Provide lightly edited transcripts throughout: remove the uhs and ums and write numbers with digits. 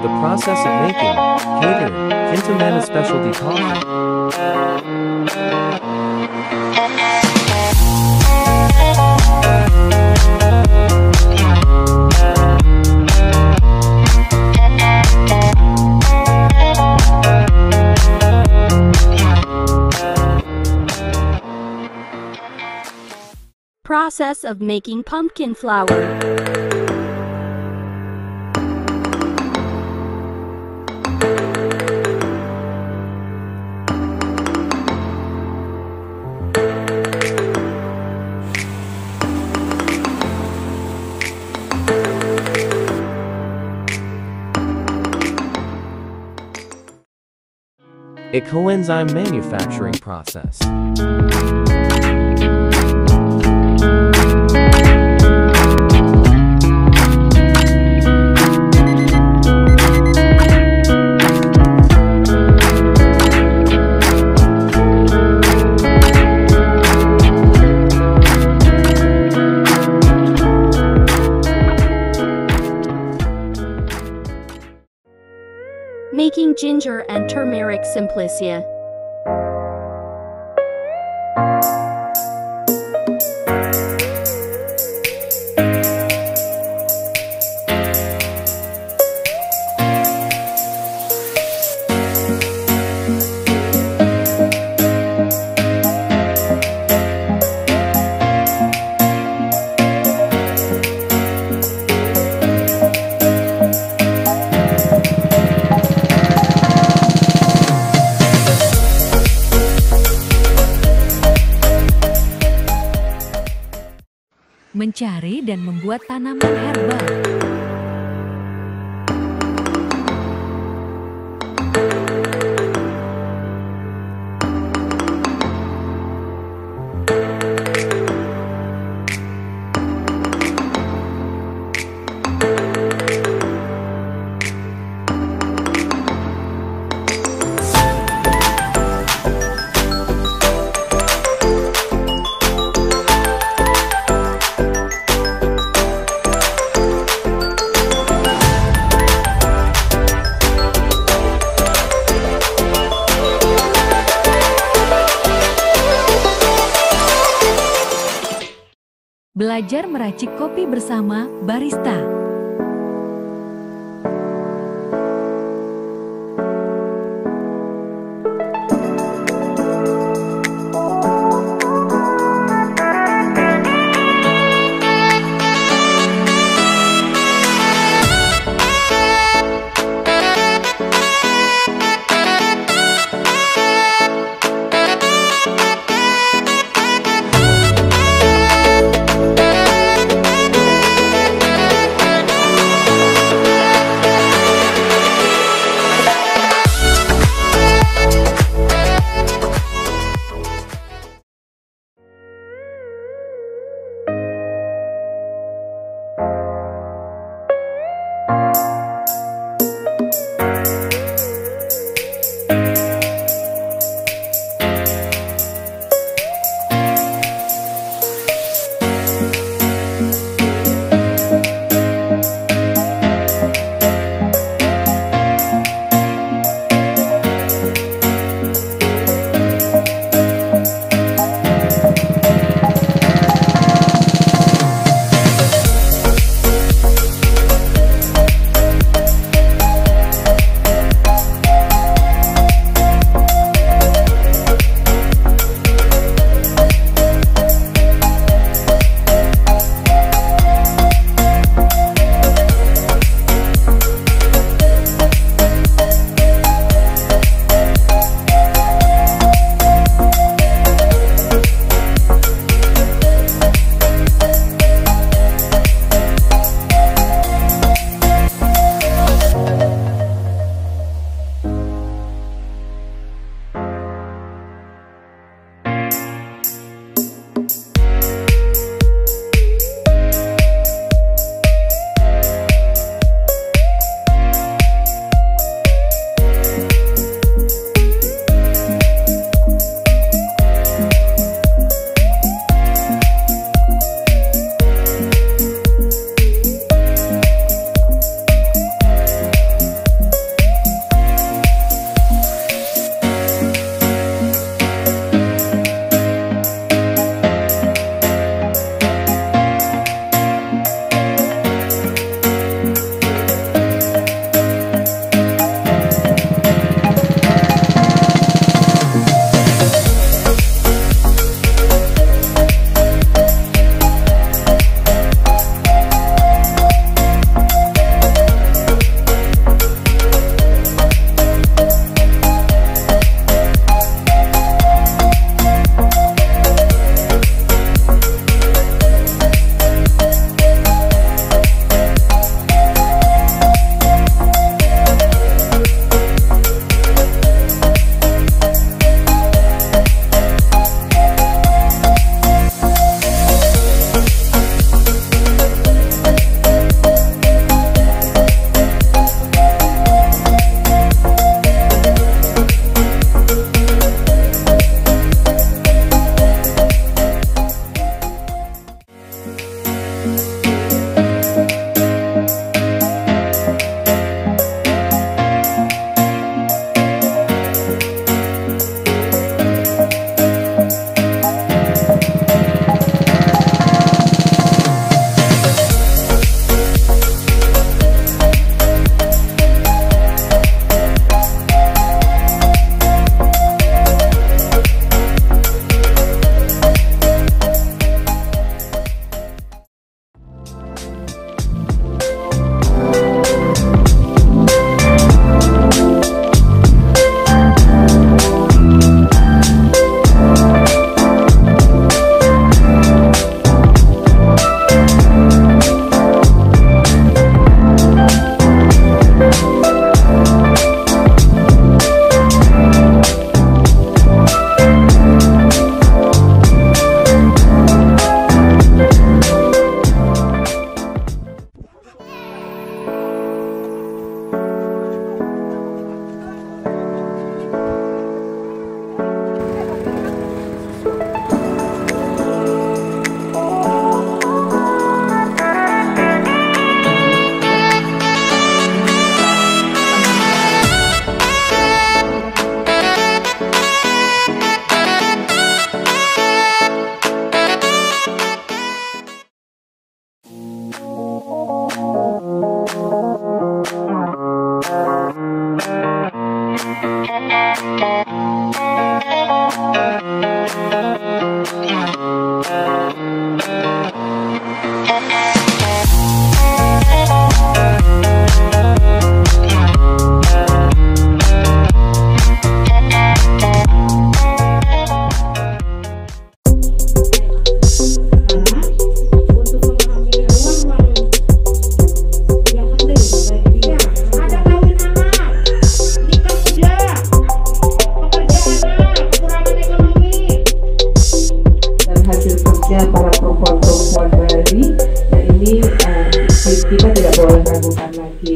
The process of making, catering, Kintamana specialty coffee. Process of making pumpkin flour. A coenzyme manufacturing process. Making ginger and turmeric simplicia. Mencari dan membuat tanaman herbal. Belajar meracik kopi bersama barista.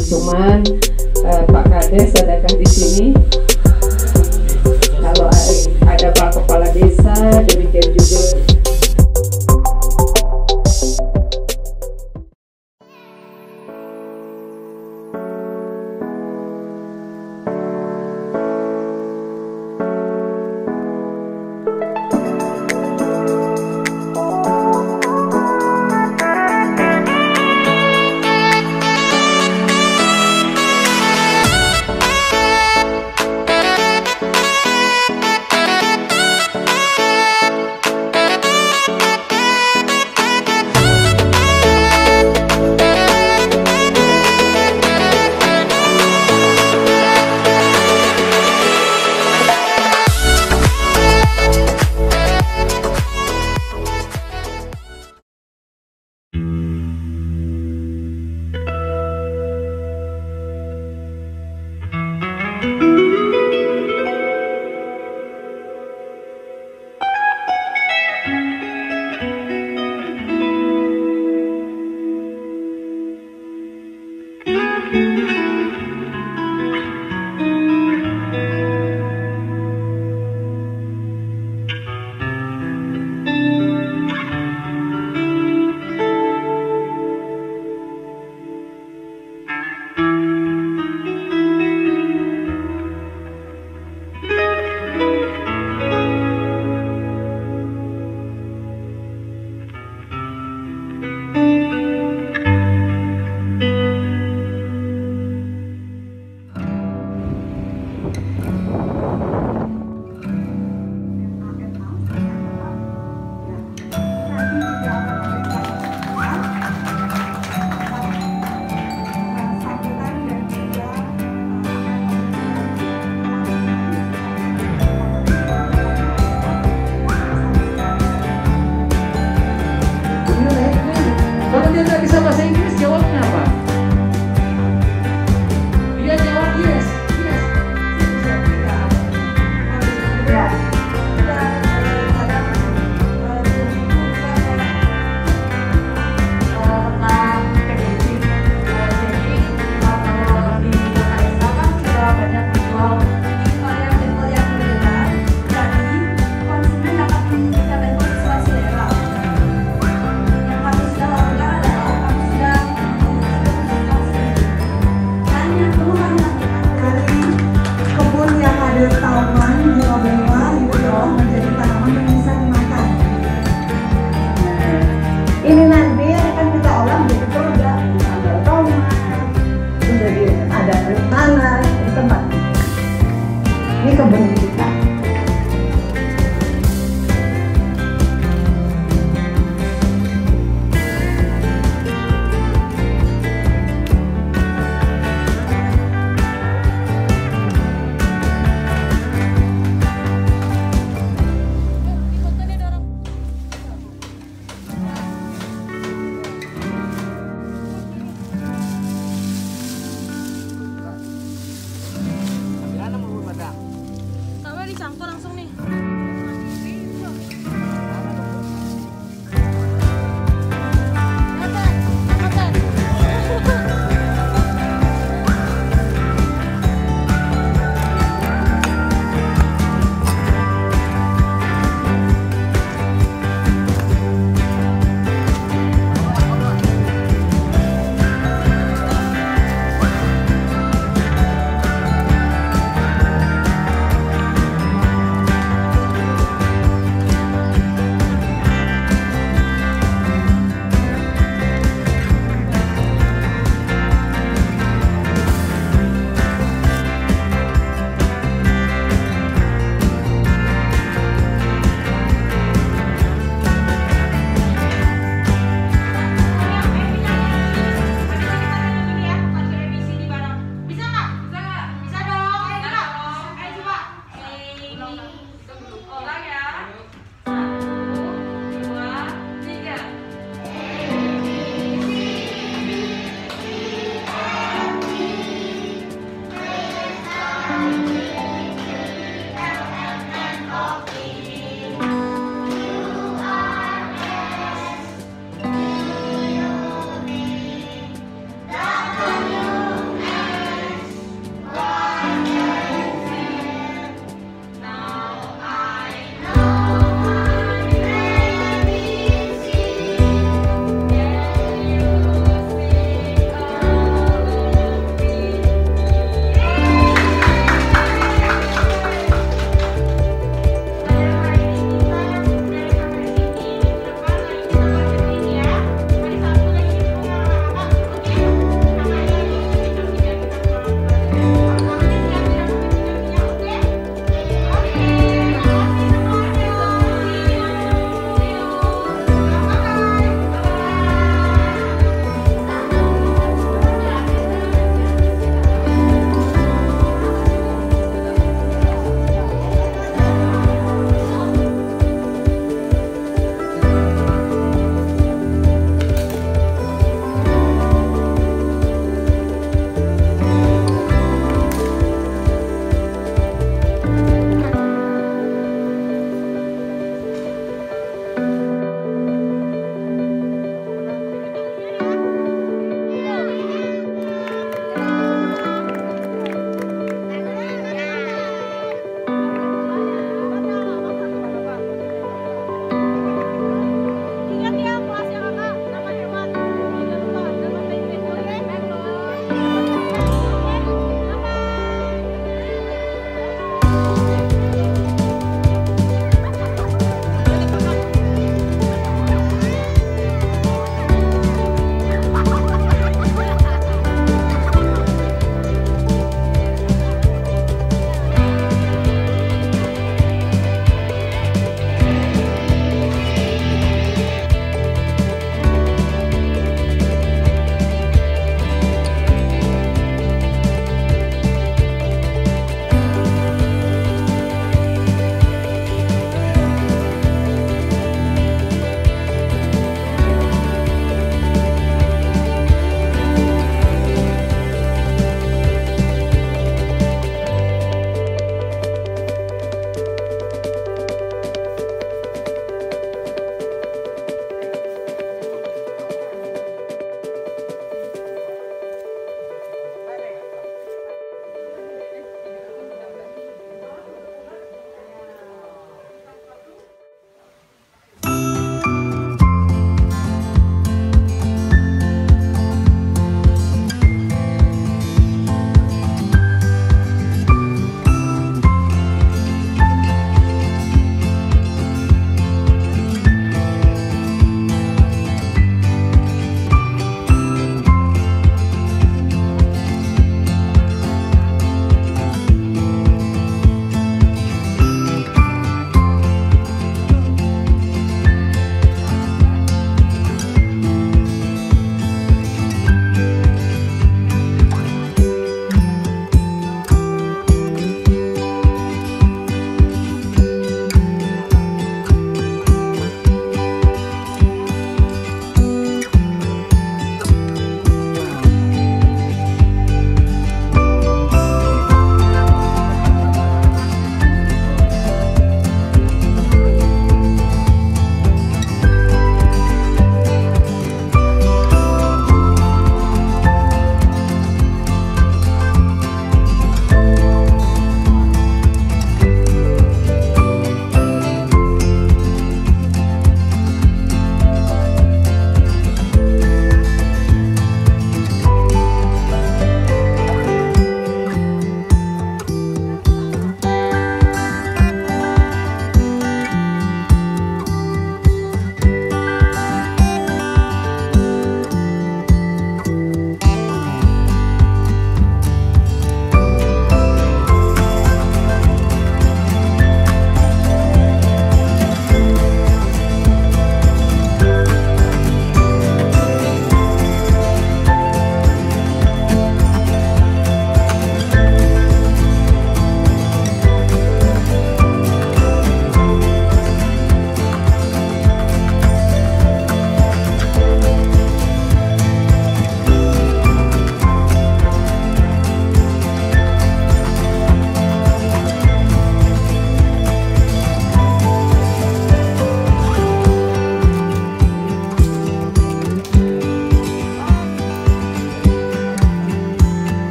Cuman Pak Kades adakah di sini? Kalau ada Pak Kepala Desa, demikian juga.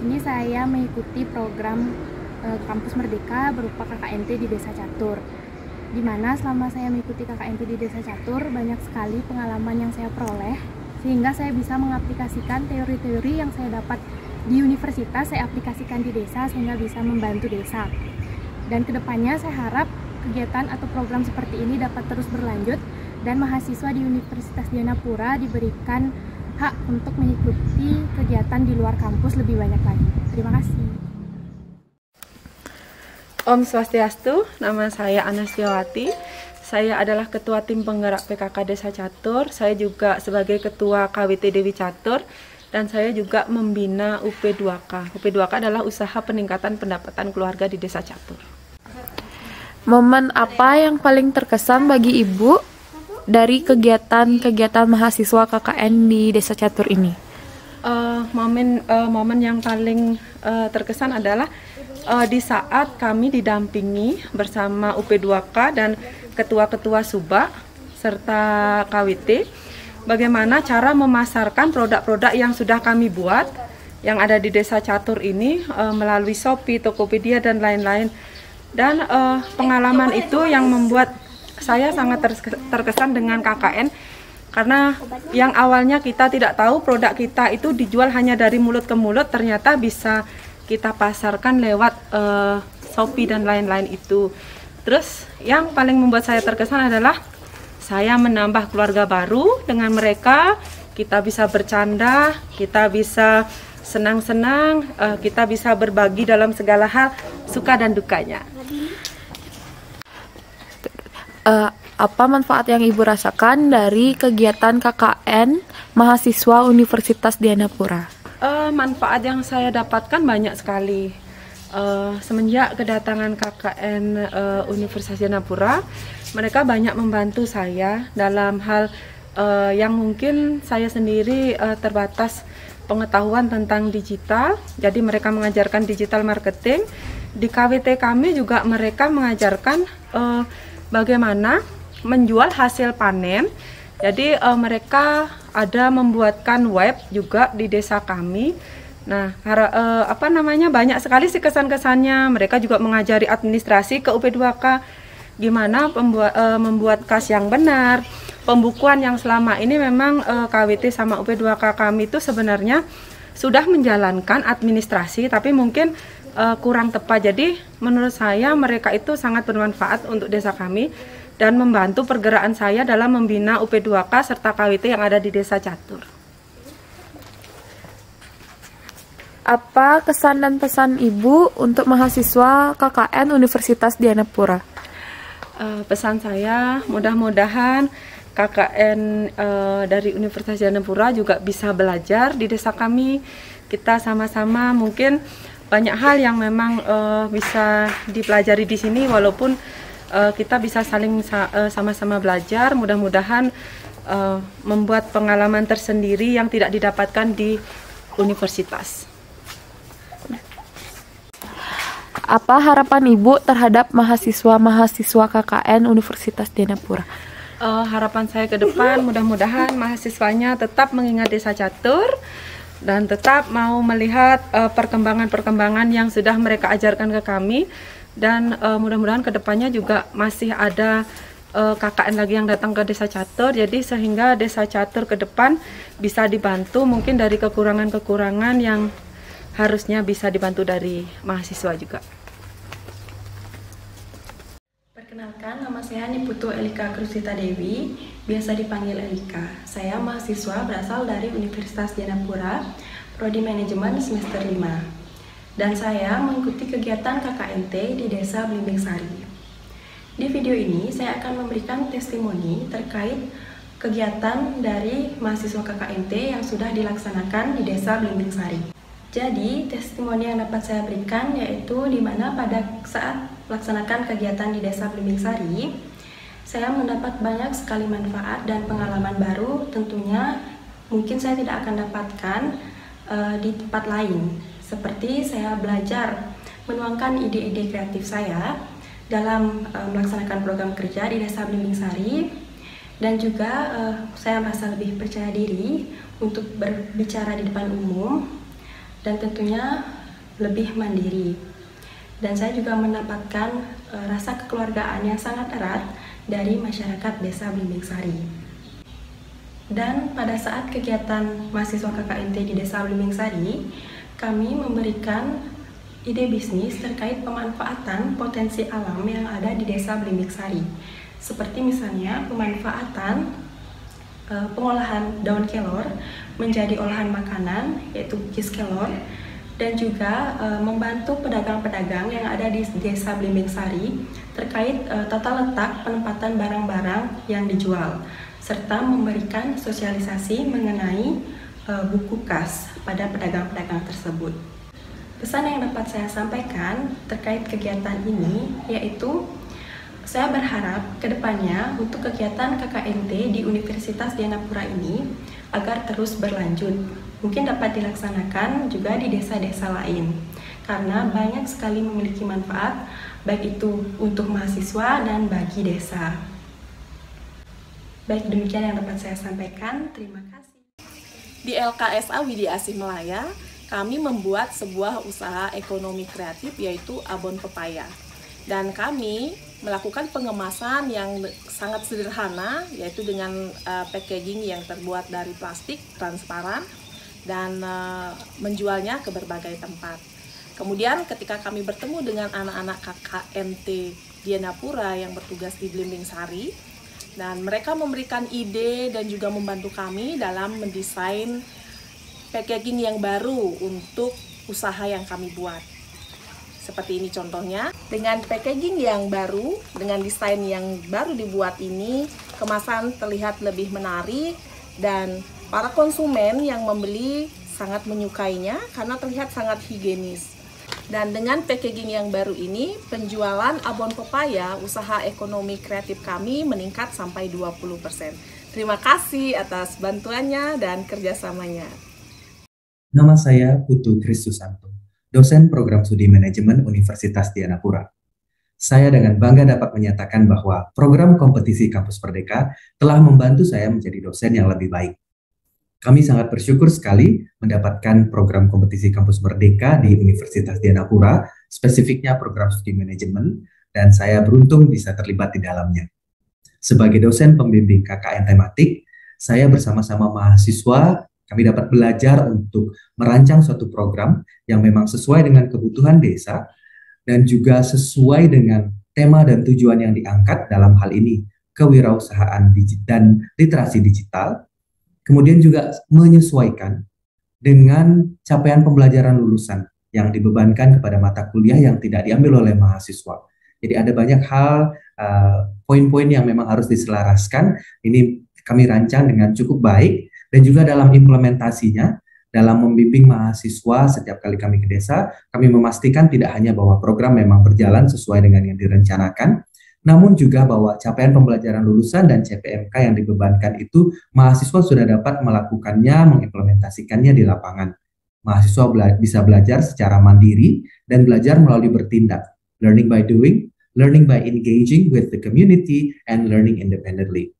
sini saya mengikuti program Kampus Merdeka berupa KKNT di Desa Catur. Di mana selama saya mengikuti KKNT di Desa Catur, banyak sekali pengalaman yang saya peroleh, sehingga saya bisa mengaplikasikan teori-teori yang saya dapat di universitas, saya aplikasikan di desa sehingga bisa membantu desa. Dan kedepannya saya harap kegiatan atau program seperti ini dapat terus berlanjut dan mahasiswa di Universitas Dianapura diberikan hak untuk mengikuti kegiatan di luar kampus lebih banyak lagi. Terima kasih. Om Swastiastu, nama saya Anastiawati. Saya adalah Ketua Tim Penggerak PKK Desa Catur. Saya juga sebagai Ketua KWT Dewi Catur. Dan saya juga membina UP2K. UP2K adalah usaha peningkatan pendapatan keluarga di Desa Catur. Momen apa yang paling terkesan bagi Ibu dari kegiatan mahasiswa KKN di Desa Catur ini? Momen yang paling terkesan adalah di saat kami didampingi bersama UP2K dan ketua-ketua Subak serta KWT, bagaimana cara memasarkan produk-produk yang sudah kami buat yang ada di Desa Catur ini melalui Shopee, Tokopedia, dan lain-lain. Dan pengalaman itu yang membuat saya sangat terkesan dengan KKN, karena yang awalnya kita tidak tahu produk kita itu dijual hanya dari mulut ke mulut, ternyata bisa kita pasarkan lewat Shopee dan lain-lain itu. Terus yang paling membuat saya terkesan adalah saya menambah keluarga baru dengan mereka. Kita bisa bercanda, kita bisa senang-senang, kita bisa berbagi dalam segala hal, suka dan dukanya. Apa manfaat yang Ibu rasakan dari kegiatan KKN mahasiswa Universitas Dianapura? Manfaat yang saya dapatkan banyak sekali. Semenjak kedatangan KKN Universitas Dianapura, mereka banyak membantu saya dalam hal yang mungkin saya sendiri terbatas pengetahuan tentang digital. Jadi mereka mengajarkan digital marketing. Di KWT kami juga mereka mengajarkan bagaimana menjual hasil panen. Jadi mereka ada membuatkan web juga di desa kami. Nah, banyak sekali sih kesan-kesannya. Mereka juga mengajari administrasi ke UP2K, gimana membuat kas yang benar, pembukuan yang selama ini memang KWT sama UP2K kami itu sebenarnya sudah menjalankan administrasi, tapi mungkin kurang tepat. Jadi menurut saya mereka itu sangat bermanfaat untuk desa kami dan membantu pergerakan saya dalam membina UP2K serta KWT yang ada di Desa Catur. Apa kesan dan pesan Ibu untuk mahasiswa KKN Universitas Dianapura? Pesan saya, mudah-mudahan KKN dari Universitas Dianapura juga bisa belajar di desa kami. Kita sama-sama mungkin banyak hal yang memang bisa dipelajari di sini, walaupun kita bisa saling sama-sama belajar. Mudah-mudahan membuat pengalaman tersendiri yang tidak didapatkan di universitas. Apa harapan Ibu terhadap mahasiswa-mahasiswa KKN Universitas Dianapura? Harapan saya ke depan, mudah-mudahan mahasiswanya tetap mengingat Desa Catur dan tetap mau melihat perkembangan-perkembangan yang sudah mereka ajarkan ke kami. Dan mudah-mudahan ke depannya juga masih ada KKN lagi yang datang ke Desa Catur, jadi sehingga Desa Catur ke depan bisa dibantu mungkin dari kekurangan-kekurangan yang harusnya bisa dibantu dari mahasiswa juga. Perkenalkan, nama saya Niputu Elika Krusita Dewi, biasa dipanggil Elika. Saya mahasiswa berasal dari Universitas Dianapura, Prodi Manajemen semester 5. Dan saya mengikuti kegiatan KKNT di Desa Blimbing Sari. Di video ini saya akan memberikan testimoni terkait kegiatan dari mahasiswa KKNT yang sudah dilaksanakan di Desa Blimbing Sari. Jadi, testimoni yang dapat saya berikan yaitu di mana pada saat melaksanakan kegiatan di Desa Blimbing Sari, saya mendapat banyak sekali manfaat dan pengalaman baru. Tentunya mungkin saya tidak akan dapatkan di tempat lain. Seperti saya belajar menuangkan ide-ide kreatif saya dalam melaksanakan program kerja di Desa Blimbing Sari, dan juga saya merasa lebih percaya diri untuk berbicara di depan umum. dan tentunya lebih mandiri. Dan saya juga mendapatkan rasa kekeluargaan yang sangat erat dari masyarakat Desa Blimbing Sari. Dan pada saat kegiatan mahasiswa KKNT di Desa Blimbing Sari, kami memberikan ide bisnis terkait pemanfaatan potensi alam yang ada di Desa Blimbing Sari. Seperti misalnya pemanfaatan pengolahan daun kelor menjadi olahan makanan, yaitu kis kelor, dan juga membantu pedagang-pedagang yang ada di Desa Blimbing Sari terkait tata letak penempatan barang-barang yang dijual, serta memberikan sosialisasi mengenai buku kas pada pedagang-pedagang tersebut. Pesan yang dapat saya sampaikan terkait kegiatan ini yaitu saya berharap kedepannya untuk kegiatan KKNT di Universitas Dianapura ini agar terus berlanjut. Mungkin dapat dilaksanakan juga di desa-desa lain karena banyak sekali memiliki manfaat baik itu untuk mahasiswa dan bagi desa. Baik, demikian yang dapat saya sampaikan. Terima kasih. Di LKSA Widya Asih Melaya, kami membuat sebuah usaha ekonomi kreatif yaitu abon pepaya. Dan kami melakukan pengemasan yang sangat sederhana, yaitu dengan packaging yang terbuat dari plastik transparan dan menjualnya ke berbagai tempat. Kemudian ketika kami bertemu dengan anak-anak KKNT Dianapura yang bertugas di Blimbing Sari, dan mereka memberikan ide dan juga membantu kami dalam mendesain packaging yang baru untuk usaha yang kami buat. Seperti ini contohnya, dengan packaging yang baru, dengan desain yang baru dibuat ini, kemasan terlihat lebih menarik dan para konsumen yang membeli sangat menyukainya karena terlihat sangat higienis. Dan dengan packaging yang baru ini, penjualan abon pepaya, usaha ekonomi kreatif kami meningkat sampai 20%. Terima kasih atas bantuannya dan kerjasamanya. Nama saya Putu Kristusanto, dosen program studi manajemen Universitas Dianapura. Saya dengan bangga dapat menyatakan bahwa program kompetisi Kampus Merdeka telah membantu saya menjadi dosen yang lebih baik. Kami sangat bersyukur sekali mendapatkan program kompetisi Kampus Merdeka di Universitas Dianapura, spesifiknya program studi manajemen, dan saya beruntung bisa terlibat di dalamnya. Sebagai dosen pembimbing KKN tematik, saya bersama-sama mahasiswa kami dapat belajar untuk merancang suatu program yang memang sesuai dengan kebutuhan desa dan juga sesuai dengan tema dan tujuan yang diangkat dalam hal ini, kewirausahaan dan literasi digital, kemudian juga menyesuaikan dengan capaian pembelajaran lulusan yang dibebankan kepada mata kuliah yang tidak diambil oleh mahasiswa. Jadi ada banyak hal, poin-poin yang memang harus diselaraskan, ini kami rancang dengan cukup baik. Dan juga dalam implementasinya, dalam membimbing mahasiswa setiap kali kami ke desa, kami memastikan tidak hanya bahwa program memang berjalan sesuai dengan yang direncanakan, namun juga bahwa capaian pembelajaran lulusan dan CPMK yang dibebankan itu, mahasiswa sudah dapat melakukannya, mengimplementasikannya di lapangan. Mahasiswa bisa belajar secara mandiri dan belajar melalui bertindak, learning by doing, learning by engaging with the community, and learning independently.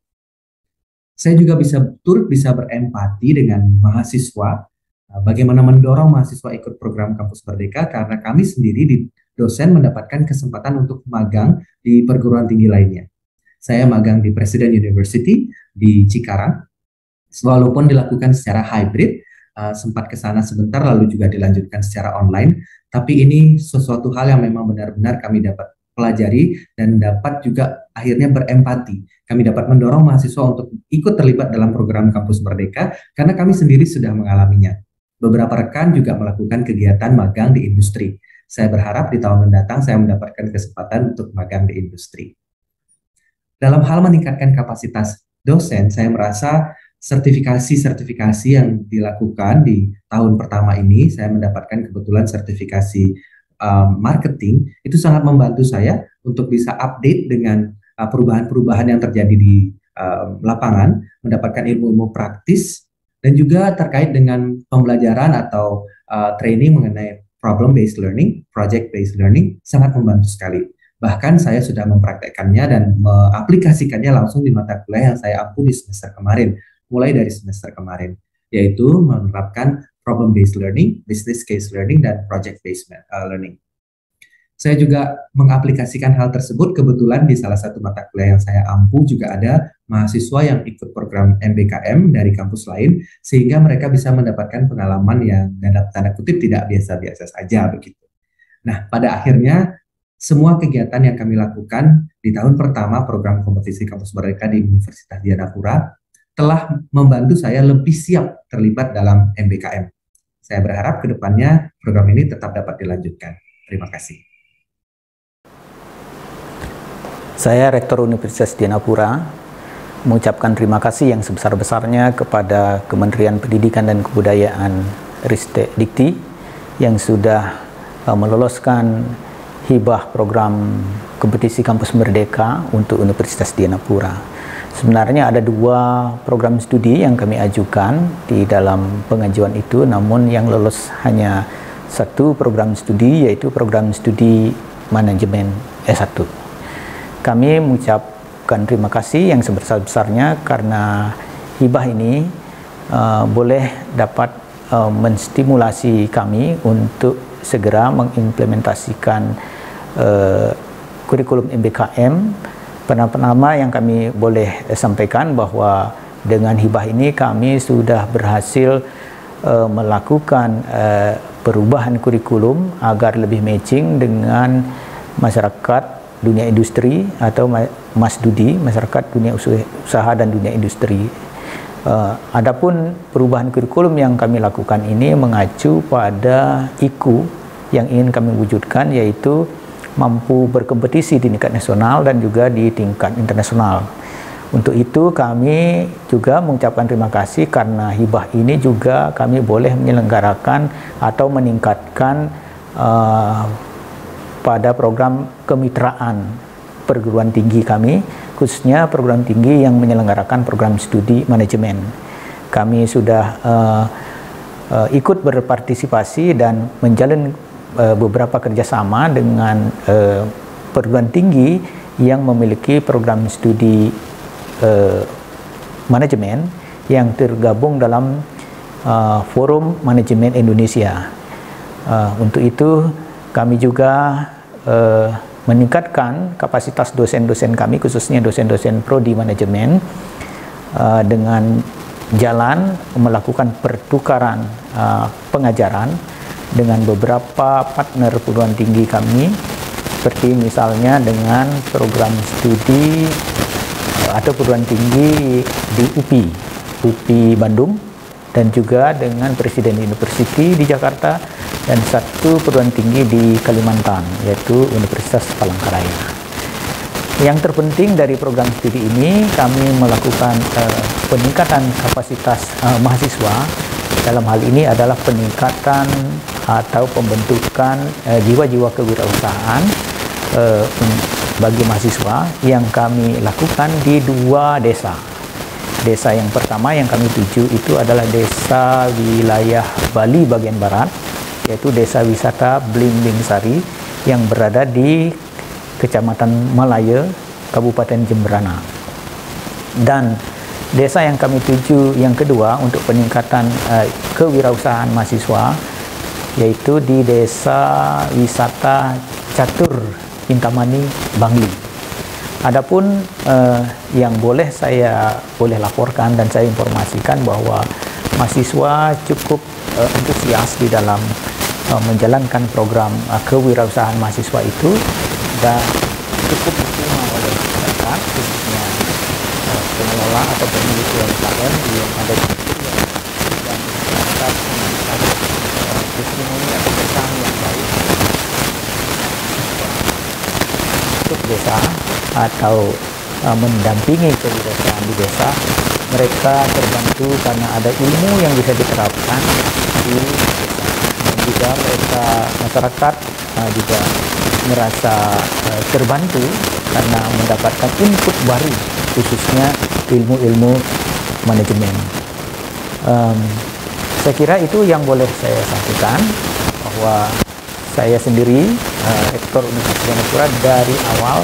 Saya juga turut bisa berempati dengan mahasiswa, bagaimana mendorong mahasiswa ikut program Kampus Merdeka karena kami sendiri di dosen mendapatkan kesempatan untuk magang di perguruan tinggi lainnya. Saya magang di Presiden University di Cikarang, walaupun dilakukan secara hybrid, sempat ke sana sebentar lalu juga dilanjutkan secara online, tapi ini sesuatu hal yang memang benar-benar kami dapat pelajari dan dapat juga akhirnya berempati. Kami dapat mendorong mahasiswa untuk ikut terlibat dalam program Kampus Merdeka karena kami sendiri sudah mengalaminya. Beberapa rekan juga melakukan kegiatan magang di industri. Saya berharap di tahun mendatang saya mendapatkan kesempatan untuk magang di industri. Dalam hal meningkatkan kapasitas dosen, saya merasa sertifikasi-sertifikasi yang dilakukan di tahun pertama ini, saya mendapatkan kebetulan sertifikasi marketing, itu sangat membantu saya untuk bisa update dengan perubahan-perubahan yang terjadi di lapangan, mendapatkan ilmu-ilmu praktis, dan juga terkait dengan pembelajaran atau training mengenai problem-based learning, project-based learning, sangat membantu sekali. Bahkan saya sudah mempraktekkannya dan mengaplikasikannya langsung di mata kuliah yang saya ampu di semester kemarin, mulai dari semester kemarin, yaitu menerapkan problem-based learning, business case learning, dan project-based learning. Saya juga mengaplikasikan hal tersebut. Kebetulan di salah satu mata kuliah yang saya ampu juga ada mahasiswa yang ikut program MBKM dari kampus lain, sehingga mereka bisa mendapatkan pengalaman yang dalam tanda kutip tidak biasa-biasa saja begitu. Nah, pada akhirnya semua kegiatan yang kami lakukan di tahun pertama program kompetisi Kampus Merdeka di Universitas Dianapura telah membantu saya lebih siap terlibat dalam MBKM. Saya berharap ke depannya program ini tetap dapat dilanjutkan. Terima kasih. Saya Rektor Universitas Dianapura mengucapkan terima kasih yang sebesar-besarnya kepada Kementerian Pendidikan dan Kebudayaan Ristek Dikti yang sudah meloloskan hibah program kompetisi Kampus Merdeka untuk Universitas Dianapura. Sebenarnya ada 2 program studi yang kami ajukan di dalam pengajuan itu, namun yang lolos hanya 1 program studi, yaitu program studi manajemen S1. Kami mengucapkan terima kasih yang sebesar-besarnya karena hibah ini boleh dapat menstimulasi kami untuk segera mengimplementasikan kurikulum MBKM. Pertama yang kami boleh sampaikan bahwa dengan hibah ini kami sudah berhasil melakukan perubahan kurikulum agar lebih matching dengan masyarakat dunia industri atau MASDUDI, masyarakat dunia usaha dan dunia industri. Adapun perubahan kurikulum yang kami lakukan ini mengacu pada IKU yang ingin kami wujudkan, yaitu mampu berkompetisi di tingkat nasional dan juga di tingkat internasional. Untuk itu kami juga mengucapkan terima kasih karena hibah ini juga kami boleh menyelenggarakan atau meningkatkan pada program kemitraan perguruan tinggi kami, khususnya perguruan tinggi yang menyelenggarakan program studi manajemen. Kami sudah ikut berpartisipasi dan menjalin beberapa kerjasama dengan perguruan tinggi yang memiliki program studi manajemen yang tergabung dalam Forum Manajemen Indonesia. Untuk itu kami juga meningkatkan kapasitas dosen-dosen kami, khususnya dosen-dosen prodi manajemen, dengan jalan melakukan pertukaran pengajaran dengan beberapa partner perguruan tinggi kami, seperti misalnya dengan program studi atau perguruan tinggi di UPI Bandung, dan juga dengan Presiden University di Jakarta, dan 1 perguruan tinggi di Kalimantan, yaitu Universitas Palangkaraya. Yang terpenting dari program studi ini, kami melakukan peningkatan kapasitas mahasiswa. Dalam hal ini adalah peningkatan atau pembentukan jiwa-jiwa kewirausahaan bagi mahasiswa yang kami lakukan di 2 desa. Desa yang pertama yang kami tuju itu adalah desa wilayah Bali bagian barat, yaitu Desa Wisata Blimbing Sari yang berada di Kecamatan Malaya, Kabupaten Jemberana. Dan desa yang kami tuju yang kedua untuk peningkatan kewirausahaan mahasiswa, yaitu di Desa Wisata Catur Intamani Bangli. Adapun yang saya boleh laporkan dan saya informasikan bahwa mahasiswa cukup antusias di dalam menjalankan program kewirausahaan mahasiswa itu, dan cukup diterima oleh masyarakat, khususnya pengelola atau pemilik UMKM yang ada di situ, dan masyarakat memberikan testimoni atau kesan yang baik untuk desa atau mendampingi kewirausahaan di desa. Mereka terbantu karena ada ilmu yang bisa diterapkan di desa, dan juga mereka masyarakat juga merasa terbantu karena mendapatkan input baru, khususnya ilmu-ilmu manajemen. Saya kira itu yang boleh saya sampaikan, bahwa saya sendiri Rektor Universitas Dianapura dari awal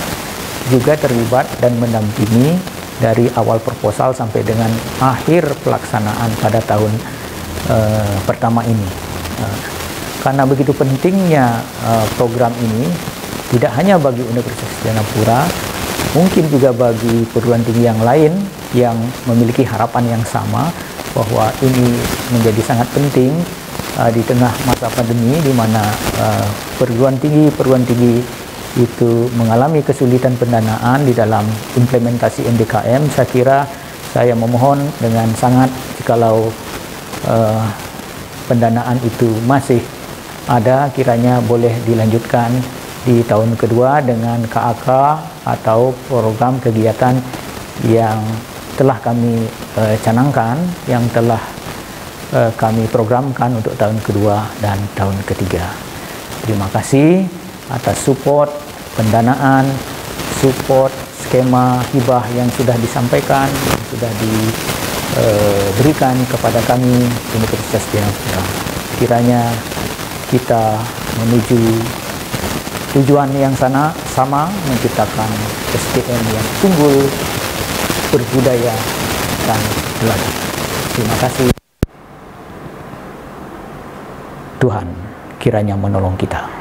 juga terlibat dan mendampingi dari awal proposal sampai dengan akhir pelaksanaan pada tahun pertama ini. Karena begitu pentingnya program ini, tidak hanya bagi Universitas Dianapura, mungkin juga bagi perguruan tinggi yang lain yang memiliki harapan yang sama bahwa ini menjadi sangat penting di tengah masa pandemi, di mana perguruan tinggi itu mengalami kesulitan pendanaan di dalam implementasi MDKM. Saya kira saya memohon dengan sangat jikalau pendanaan itu masih ada, kiranya boleh dilanjutkan di tahun kedua dengan KAK atau program kegiatan yang telah kami canangkan, yang telah kami programkan untuk tahun kedua dan tahun ketiga. Terima kasih atas support pendanaan, support skema hibah yang sudah disampaikan, yang sudah diberikan kepada kami Universitas Dianapura. Kiranya kita menuju tujuan yang sama, menciptakan SDM yang unggul, berbudaya, dan teladan. Terima kasih. Tuhan kiranya menolong kita.